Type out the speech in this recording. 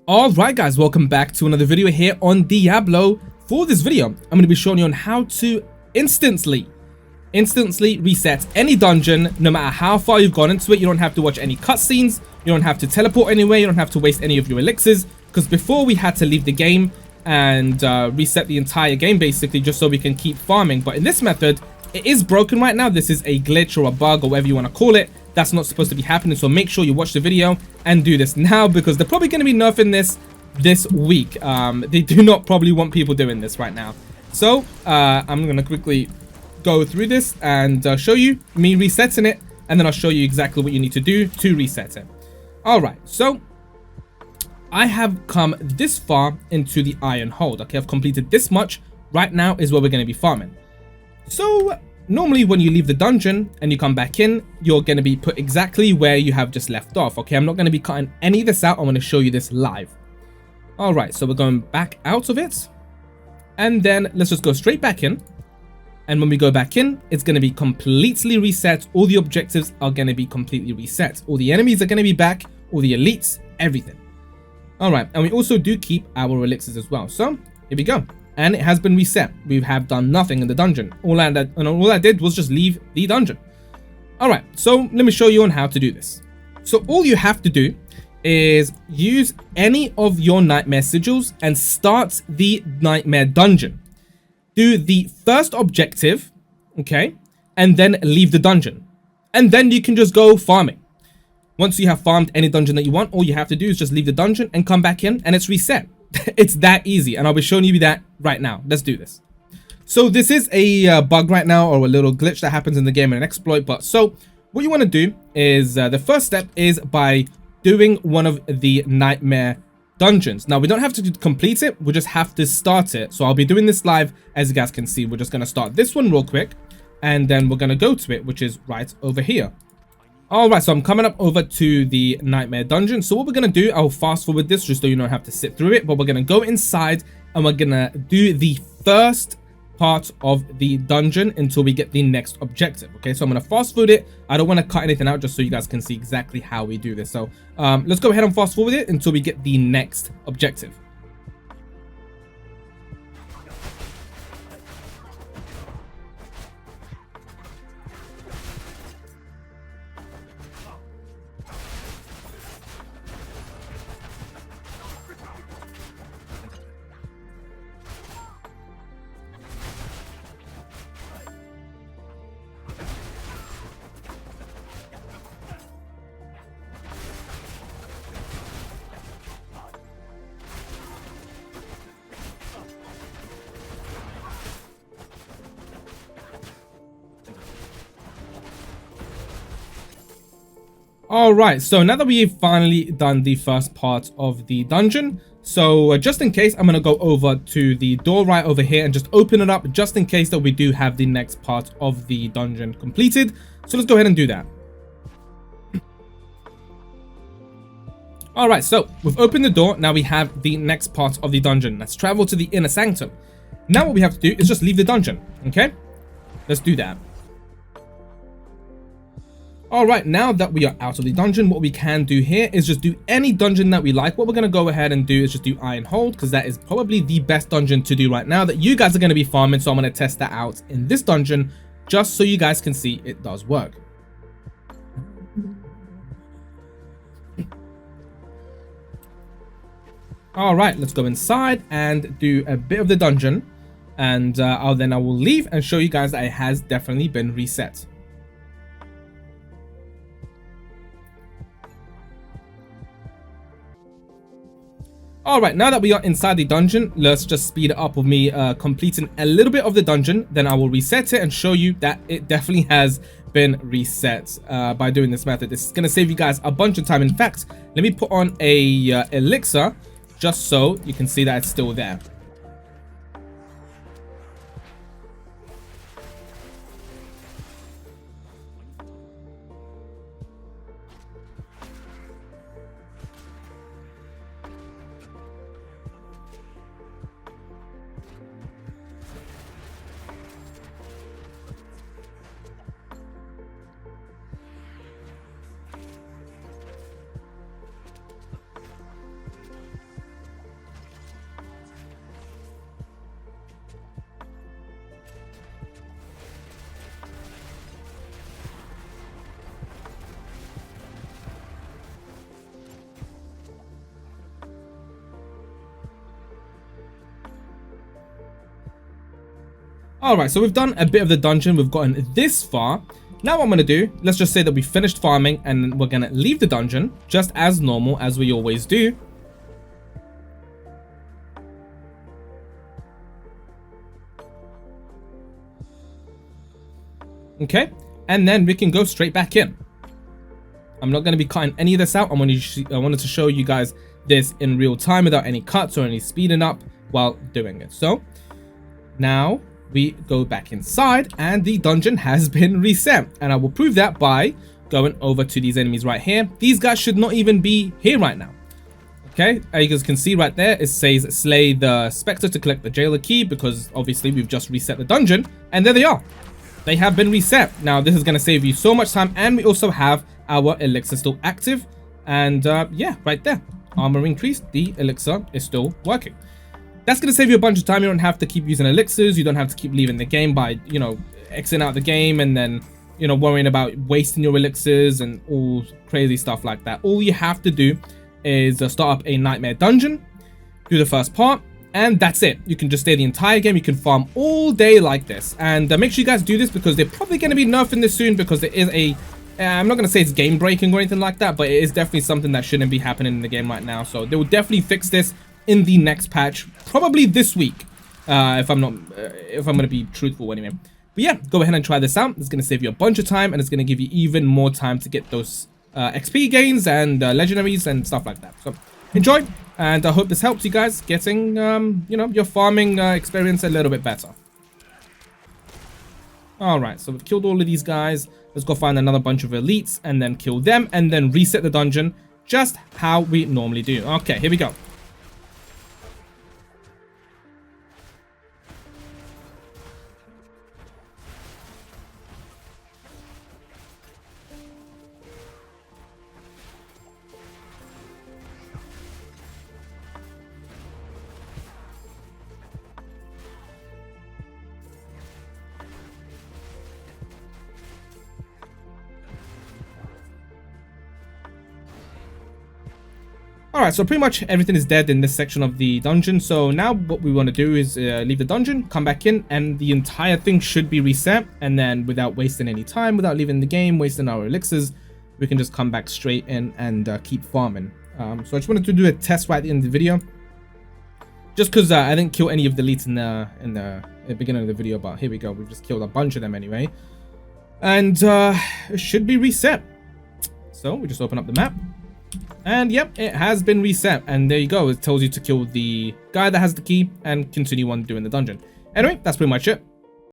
Alright guys, welcome back to another video here on Diablo. For this video, I'm going to be showing you on how to instantly reset any dungeon, no matter how far you've gone into it. You don't have to watch any cutscenes, you don't have to teleport anywhere, you don't have to waste any of your elixirs, because before we had to leave the game and reset the entire game basically just so we can keep farming. But in this method, it is broken right now. This is a glitch or a bug or whatever you want to call it. That's not supposed to be happening, so make sure you watch the video and do this now, because they're probably going to be nerfing this week. They do not probably want people doing this right now. So I'm going to quickly go through this and show you me resetting it, and then I'll show you exactly what you need to do to reset it. All right, so I have come this far into the Iron Hold. Okay, I've completed this much. Right now is where we're going to be farming. So normally when you leave the dungeon and you come back in, you're going to be put exactly where you have just left off. Okay, I'm not going to be cutting any of this out. I'm going to show you this live. All right, so we're going back out of it, and then let's just go straight back in. And when we go back in, it's going to be completely reset. All the objectives are going to be completely reset. All the enemies are going to be back, all the elites, everything. All right, and we also do keep our elixirs as well. So here we go. And it has been reset. We have done nothing in the dungeon. All I did was just leave the dungeon. All right, so let me show you on how to do this. So all you have to do is use any of your nightmare sigils and start the nightmare dungeon. Do the first objective, okay, and then leave the dungeon. And then you can just go farming. Once you have farmed any dungeon that you want, all you have to do is just leave the dungeon and come back in, and it's reset. It's that easy, and I'll be showing you that right now. Let's do this. So this is a bug right now, or a little glitch that happens in the game, and an exploit. But so what you want to do is the first step is by doing one of the nightmare dungeons. Now we don't have to complete it, we just have to start it. So I'll be doing this live. As you guys can see, we're just going to start this one real quick, and then we're going to go to it, which is right over here. All right, so I'm coming up over to the nightmare dungeon. So what we're going to do, I'll fast forward this just so you don't have to sit through it, but we're going to go inside and we're going to do the first part of the dungeon until we get the next objective. Okay, so I'm going to fast forward it. I don't want to cut anything out, just so you guys can see exactly how we do this. So let's go ahead and fast forward it until we get the next objective. All right, so now that we've finally done the first part of the dungeon, so just in case, I'm going to go over to the door right over here and just open it up just in case that we do have the next part of the dungeon completed. So let's go ahead and do that. All right, so we've opened the door. Now we have the next part of the dungeon. Let's travel to the inner sanctum. Now what we have to do is just leave the dungeon. Okay, let's do that. All right, now that we are out of the dungeon, what we can do here is just do any dungeon that we like. What we're going to go ahead and do is just do Iron Hold, because that is probably the best dungeon to do right now that you guys are going to be farming. So I'm going to test that out in this dungeon just so you guys can see it does work. All right, let's go inside and do a bit of the dungeon, and I will leave and show you guys that it has definitely been reset. All right, now that we are inside the dungeon, let's just speed it up with me completing a little bit of the dungeon. Then I will reset it and show you that it definitely has been reset by doing this method. This is going to save you guys a bunch of time. In fact, let me put on a elixir just so you can see that it's still there. Alright, so we've done a bit of the dungeon. We've gotten this far. Now what I'm going to do, let's just say that we finished farming and we're going to leave the dungeon just as normal as we always do. Okay, and then we can go straight back in. I'm not going to be cutting any of this out. I wanted to show you guys this in real time without any cuts or any speeding up while doing it. So now we go back inside and the dungeon has been reset, and I will prove that by going over to these enemies right here. These guys should not even be here right now. Okay, as you guys can see right there, it says slay the Spectre to collect the jailer key, because obviously we've just reset the dungeon, and there they are. They have been reset. Now this is going to save you so much time, and we also have our elixir still active, and yeah, right there, armor increased, the elixir is still working. That's going to save you a bunch of time. You don't have to keep using elixirs. You don't have to keep leaving the game by, you know, exiting out the game and then, you know, worrying about wasting your elixirs and all crazy stuff like that. All you have to do is start up a nightmare dungeon, do the first part, and that's it. You can just stay the entire game. You can farm all day like this. And make sure you guys do this, because they're probably going to be nerfing this soon, because there is a... I'm not going to say it's game breaking or anything like that, but it is definitely something that shouldn't be happening in the game right now. So they will definitely fix this in the next patch, probably this week, if I'm going to be truthful anyway. But yeah, go ahead and try this out. It's going to save you a bunch of time, and it's going to give you even more time to get those XP gains and legendaries and stuff like that. So enjoy, and I hope this helps you guys getting, you know, your farming experience a little bit better. Alright, so we've killed all of these guys. Let's go find another bunch of elites and then kill them and then reset the dungeon just how we normally do. Okay, here we go. Alright, so pretty much everything is dead in this section of the dungeon. So now what we want to do is leave the dungeon, come back in, and the entire thing should be reset. And then without wasting any time, without leaving the game, wasting our elixirs, we can just come back straight in and keep farming. So I just wanted to do a test right at the end of the video. Just because I didn't kill any of the elites in the beginning of the video, but here we go. We've just killed a bunch of them anyway. And it should be reset. So we just open up the map. And yep, it has been reset, and there you go. It tells you to kill the guy that has the key and continue on doing the dungeon. Anyway, that's pretty much it.